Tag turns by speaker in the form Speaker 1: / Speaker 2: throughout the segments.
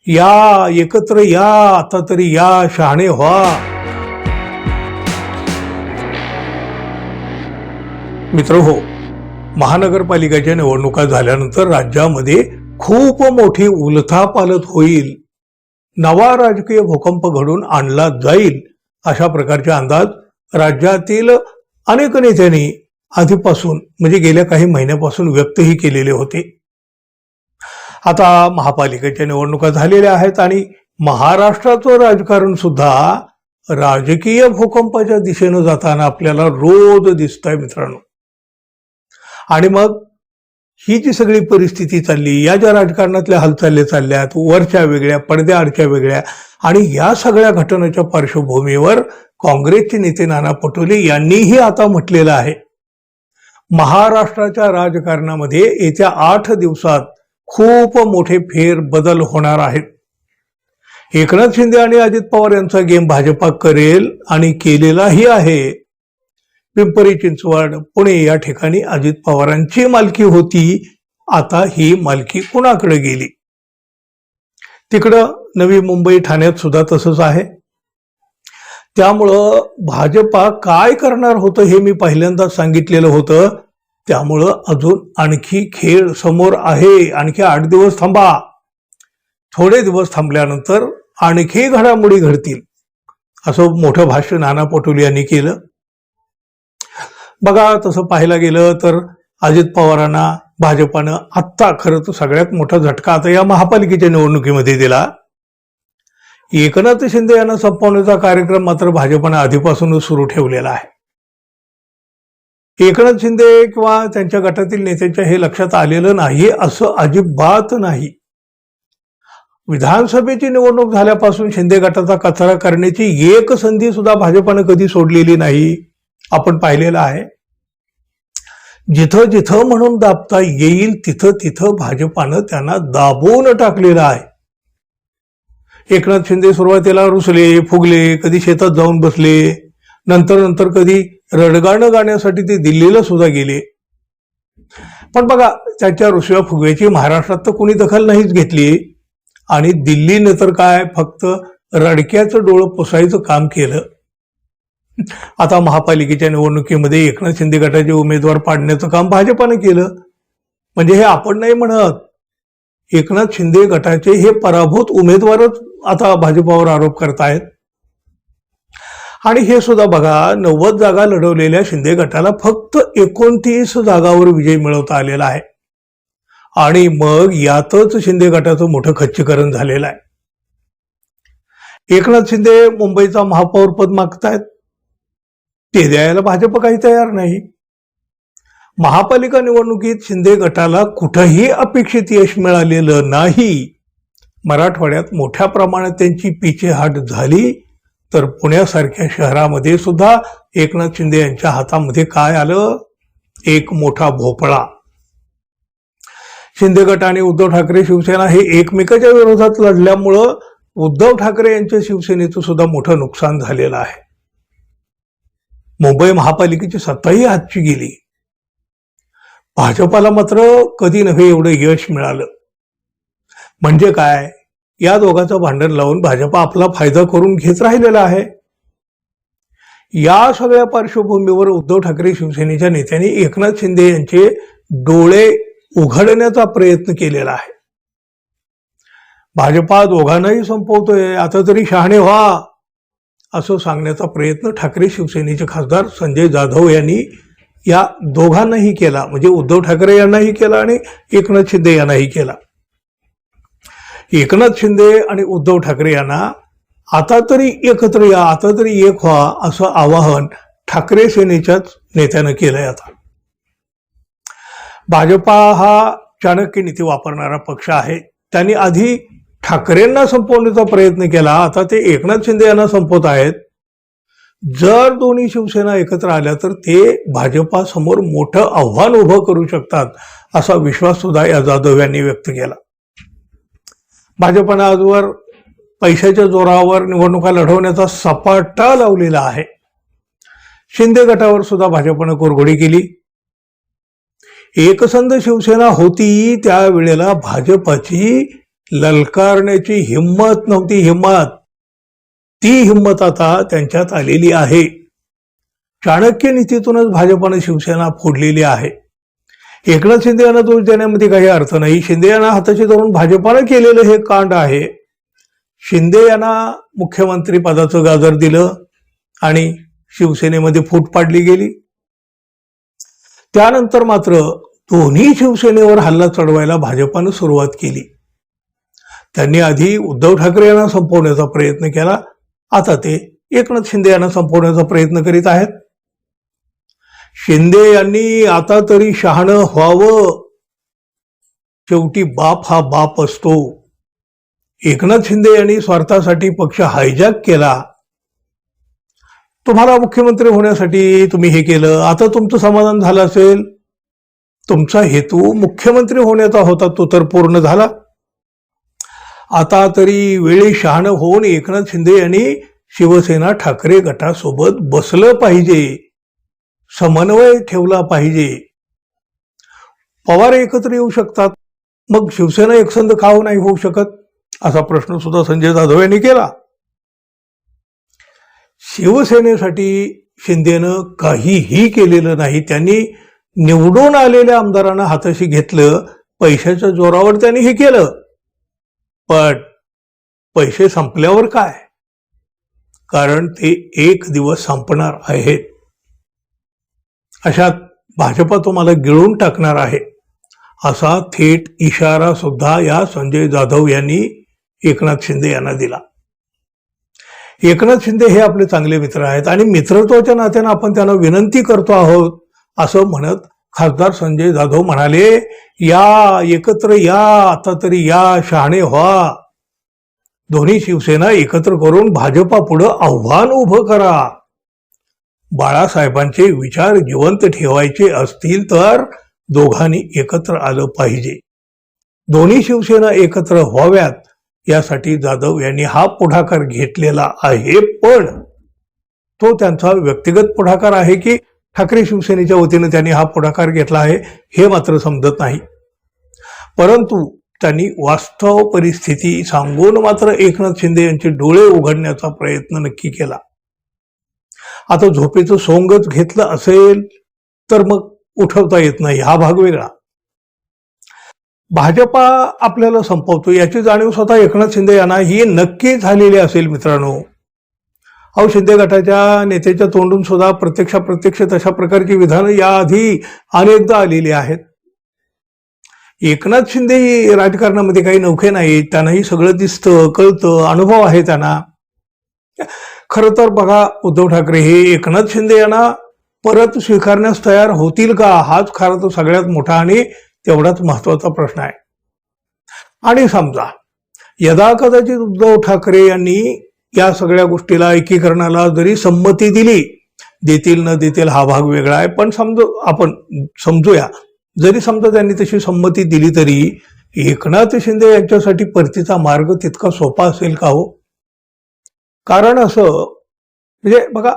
Speaker 1: या एकत्र या, आता तरी या, शहाणे व्हा. मित्र हो, महानगरपालिकेच्या निवडणुका झाल्यानंतर राज्यामध्ये खूप मोठी उलथापालथ होईल, नवा राजकीय भूकंप घडून आणला जाईल, अशा प्रकारचे अंदाज राज्यातील अनेक नेत्यांनी आधीपासून म्हणजे गेल्या काही महिन्यापासून व्यक्तही केलेले होते. आता महापालिकेच्या निवडणुका झालेल्या आहेत आणि महाराष्ट्राचं राजकारण सुद्धा राजकीय भूकंपाच्या दिशेनं जाताना आपल्याला रोज दिसतंय मित्रांनो. आणि मग ही जी सगळी परिस्थिती चालली, या ज्या राजकारणातल्या हालचाली चालल्यात, वरच्या वेगळ्या, पडद्याआडच्या वेगळ्या, आणि या सगळ्या घटनेच्या पार्श्वभूमीवर काँग्रेसचे नेते नाना पटोले यांनीही आता म्हटलेलं आहे, महाराष्ट्राच्या राजकारणामध्ये येत्या 8 दिवसात खूप मोठे फेरबदल होणार आहेत. एकनाथ शिंदे आणि अजित पवार यांचा गेम भाजपा करेल आणि केलेलाही आहे. पिंपरी चिंचवड, पुणे या ठिकाणी अजित पवारांची मालकी होती, आता ही मालकी कुणाकडे गेली? तिकडं नवी मुंबई, ठाण्यात सुद्धा तसंच आहे. त्यामुळं भाजपा काय करणार होतं हे मी पहिल्यांदाच सांगितलेलं होतं. त्यामुळं अजून आणखी खेळ समोर आहे. आणखी 8 दिवस थांबा. थोडे दिवस थांबल्यानंतर आणखी घडामोडी घडतील, असं मोठं भाष्य नाना पटोले यांनी केलं. बघा, तसं पाहायला गेलं तर अजित पवारांना भाजपानं आत्ता खरं तर सगळ्यात मोठा झटका आता या महापालिकेच्या निवडणुकीमध्ये दिला. एकनाथ शिंदे यांना संपवण्याचा कार्यक्रम मात्र भाजपानं आधीपासूनच सुरू ठेवलेला आहे. एकनाथ शिंदे किंवा त्यांच्या गटातील नेत्यांच्या हे लक्षात आलेलं नाही असं अजिबात नाही. विधानसभेची निवडणूक झाल्यापासून शिंदे गटाचा कचरा करण्याची एक संधी सुद्धा भाजपानं कधी सोडलेली नाही, आपण पाहिलेलं आहे. जिथं जिथं म्हणून दाबता येईल तिथं तिथं भाजपानं त्यांना दाबून टाकलेलं आहे. एकनाथ शिंदे सुरुवातीला रुसले, फुगले, कधी शेतात जाऊन बसले, नंतर कधी रडगाणं गाण्यासाठी ते दिल्लीला सुद्धा गेले. पण बघा, त्याच्या रुसव्या फुगव्याची महाराष्ट्रात तर कोणी दखल नाहीच घेतली आणि दिल्लीनं तर काय फक्त रडक्याचं डोळं पुसायचं काम केलं. आता महापालिकेच्या निवडणुकीमध्ये एकनाथ शिंदे गटाचे उमेदवार पाडण्याचं काम भाजपानं केलं. म्हणजे हे आपण नाही म्हणत, एकनाथ शिंदे गटाचे हे पराभूत उमेदवारच आता भाजपावर आरोप करतायत. आणि हे सुद्धा बघा, 90 जागा लढवलेल्या शिंदे गटाला फक्त 29 जागावर विजय मिळवता आलेला आहे. आणि मग यातच शिंदे गटाचं मोठं खच्चीकरण झालेलं आहे. एकनाथ शिंदे मुंबईचा महापौर पद मागतायत, ते द्यायला भाजप काही तयार नाही. महापालिका निवडणुकीत शिंदे गटाला कुठंही अपेक्षित यश मिळालेलं नाही. मराठवाड्यात मोठ्या प्रमाणात त्यांची पिछेहाट झाली, तर पुण्यासारख्या शहरामध्ये सुद्धा एकनाथ शिंदे यांच्या हातामध्ये काय आलं? एक मोठा भोपळा. शिंदे गट आणि उद्धव ठाकरे शिवसेना हे एकमेकाच्या विरोधात लढल्यामुळं उद्धव ठाकरे यांच्या शिवसेनेचं सुद्धा मोठं नुकसान झालेलं आहे. मुंबई महापालिकेची सत्ताही हातची गेली. भाजपाला मात्र कधी नव्हे एवढं यश मिळालं. म्हणजे काय, या दोघांचं भांडण लावून भाजपा आपला फायदा करून घेत राहिलेला आहे. या सगळ्या पार्श्वभूमीवर उद्धव ठाकरे शिवसेनेच्या नेत्यांनी एकनाथ शिंदे यांचे डोळे उघडण्याचा प्रयत्न केलेला आहे. भाजपा दोघांनाही संपवतोय, आता तरी शहाणे व्हा, असं सांगण्याचा प्रयत्न ठाकरे शिवसेनेचे खासदार संजय जाधव यांनी या दोघांनाही केला. म्हणजे उद्धव ठाकरे यांनाही केला आणि एकनाथ शिंदे यांनाही केला. एकनाथ शिंदे आणि उद्धव ठाकरे यांना आता तरी एकत्र या, आता तरी एक व्हा, असं आवाहन ठाकरे सेनेच्याच नेत्यानं केलंय. आता भाजपा हा चाणक्य नीती वापरणारा पक्ष आहे. त्यांनी आधी ठाकरेंना संपवण्याचा प्रयत्न केला, आता ते एकनाथ शिंदे यांना संपवत आहेत. जर दोन्ही शिवसेना एकत्र आल्या तर ते भाजपासमोर मोठं आव्हान उभं करू शकतात, असा विश्वास सुद्धा या जाधव यांनी व्यक्त केला. भाजपानं आजवर पैशाच्या जोरावर निवडणुका लढवण्याचा सपाटा लावलेला आहे. शिंदे गटावर सुद्धा भाजपानं कोरघोडी केली. एकसंध शिवसेना होती त्यावेळेला भाजपाची ललकारण्याची हिंमत नव्हती. ती हिंमत आता त्यांच्यात आलेली आहे. चाणक्य नीतीतूनच भाजपाने शिवसेना फोडलेली आहे. एकनाथ शिंदे यांना दोष देण्यामध्ये काही अर्थ नाही. शिंदे यांना हाताशी धरून भाजपानं केलेलं हे कांड आहे. शिंदे यांना मुख्यमंत्री पदाचं गाजर दिलं आणि शिवसेनेमध्ये फूट पाडली गेली. त्यानंतर मात्र दोन्ही शिवसेनेवर हल्ला चढवायला भाजपानं सुरुवात केली. त्यांनी आधी उद्धव ठाकरे यांना संपवण्याचा प्रयत्न केला. आता ते एकनाथ शिंदे यांना संपवण्याचा प्रयत्न करीत आहेत. शिंदे यांनी आता तरी शहाणं व्हावं. शेवटी बाप हा बाप असतो. एकनाथ शिंदे यांनी स्वार्थासाठी पक्ष हायजॅक केला. तुम्हाला मुख्यमंत्री होण्यासाठी तुम्ही हे केलं. आता तुमचं समाधान झालं असेल. तुमचा हेतू मुख्यमंत्री होण्याचा होता, तो तर पूर्ण झाला. आता तरी वेळी शहाणं होऊन एकनाथ शिंदे यांनी शिवसेना ठाकरे गटासोबत बसलं पाहिजे, समन्वय ठेवला पाहिजे. पवार एकत्र येऊ शकतात, मग शिवसेना एकसंध का नाही होऊ शकत, असा प्रश्न सुद्धा संजय जाधव यांनी केला. शिवसेनेसाठी शिंदेनं काहीही केलेलं नाही. त्यांनी निवडून आलेल्या आमदारांना हाताशी घेतलं, पैशाच्या जोरावर त्यांनी हे केलं. पण पैसे संपल्यावर काय? कारण ते एक दिवस संपणार आहेत. अशात भाजपा तुम्हाला गिळून टाकणार आहे, असा थेट इशारा सुद्धा या संजय जाधव यांनी एकनाथ शिंदे यांना दिला. एकनाथ शिंदे हे आपले चांगले मित्र आहेत आणि मित्रत्वाच्या नात्यानं आपण त्यांना विनंती करतो आहोत, असं म्हणत खासदार संजय जाधव म्हणाले, या एकत्र या, आता तरी या, शहाणे व्हा. दोन्ही शिवसेना एकत्र करून भाजपा पुढे आव्हान उभं करा. बाळासाहेबांचे विचार जिवंत ठेवायचे असतील तर दोघांनी एकत्र आलं पाहिजे. दोन्ही शिवसेना एकत्र व्हाव्यात यासाठी जाधव यांनी हा पुढाकार घेतलेला आहे. पण तो त्यांचा व्यक्तिगत पुढाकार आहे की ठाकरे शिवसेनेच्या वतीनं त्यांनी हा पुढाकार घेतला आहे, हे मात्र समजत नाही. परंतु त्यांनी वास्तव परिस्थिती सांगून मात्र एकनाथ शिंदे यांचे डोळे उघडण्याचा प्रयत्न नक्की केला. आता झोपेचं सोंगच घेतलं असेल तर मग उठवता येत नाही, हा भाग वेगळा. भाजपा आपल्याला संपवतो याची जाणीव स्वतः एकनाथ शिंदे यांना ही नक्की झालेली असेल. मित्रांनो, अहो, शिंदे गटाच्या नेत्याच्या तोंडून सुद्धा प्रत्यक्ष तशा प्रकारची विधानं याआधी अनेकदा आलेली आहेत. एकनाथ शिंदे राजकारणामध्ये काही नौखे नाहीत. त्यांनाही सगळं दिसतं, कळतं, अनुभव आहे त्यांना. खरं तर बघा, उद्धव ठाकरे हे एकनाथ शिंदे यांना परत स्वीकारण्यास तयार होतील का, हाच खरा तर सगळ्यात मोठा आणि तेवढाच महत्वाचा प्रश्न आहे. आणि समजा यदा कदाचित उद्धव ठाकरे यांनी या सगळ्या गोष्टीला, एकीकरणाला जरी संमती दिली, देतील न देतील हा भाग वेगळा आहे, पण आपण समजूया, जरी समजा त्यांनी तशी संमती दिली तरी एकनाथ शिंदे यांच्यासाठी परतीचा मार्ग तितका सोपा असेल का हो? कारण असं, म्हणजे बघा,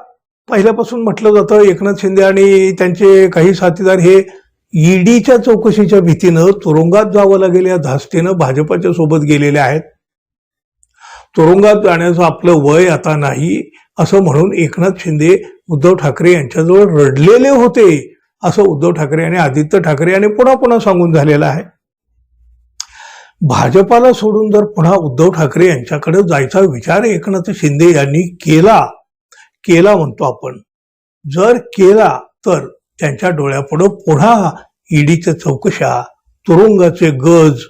Speaker 1: पहिल्यापासून म्हटलं जातं एकनाथ शिंदे आणि त्यांचे काही साथीदार हे ईडीच्या चौकशीच्या भीतीनं तुरुंगात जावं लागेल या धास्तीनं भाजपाच्या सोबत गेलेले आहेत. तुरुंगात जाण्याचं आपलं वय आता नाही असं म्हणून एकनाथ शिंदे उद्धव ठाकरे यांच्याजवळ रडलेले होते, असं उद्धव ठाकरे आणि आदित्य ठाकरे यांनी पुन्हा सांगून झालेलं आहे. भाजपाला सोडून जर पुन्हा उद्धव ठाकरे यांच्याकडे जायचा विचार एकनाथ शिंदे यांनी केला म्हणतो आपण, जर केला तर त्यांच्या डोळ्यापुढं पुन्हा ईडीच्या चौकशा, तुरुंगाचे गज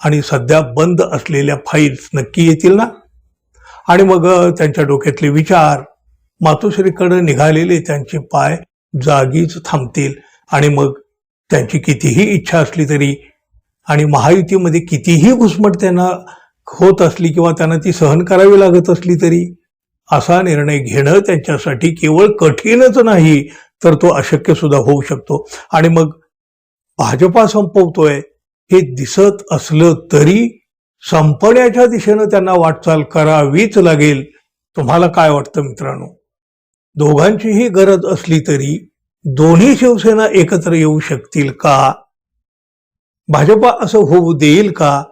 Speaker 1: आणि सध्या बंद असलेल्या फाईल्स नक्की येतील ना. आणि मग त्यांच्या डोक्यातले विचार, मातोश्रीकडे निघालेले त्यांचे पाय जागीच थांबतील. आणि मग त्यांची कितीही इच्छा असली तरी आणि महायुतीमध्ये कितीही घुसमट त्यांना होत असली किंवा त्यांना ती सहन करावी लागत असली तरी असा निर्णय घेणं त्यांच्यासाठी केवळ कठीणच नाही तर तो अशक्य सुद्धा होऊ शकतो. आणि मग भाजपा संपवतोय हे दिसत असलं तरी संपण्याच्या दिशेनं त्यांना वाटचाल करावीच लागेल. तुम्हाला काय वाटतं मित्रांनो? दोघांचीही गरज असली तरी दोन्ही शिवसेना एकत्र येऊ शकतील का? भाजपा असं होऊ देईल का?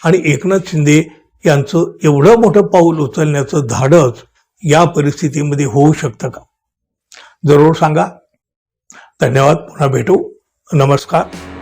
Speaker 1: आणि एकनाथ शिंदे यांचं एवढं मोठं पाऊल उचलण्याचं धाडस या परिस्थितीमध्ये होऊ शकतं का? जरूर सांगा. धन्यवाद. पुन्हा भेटू. नमस्कार.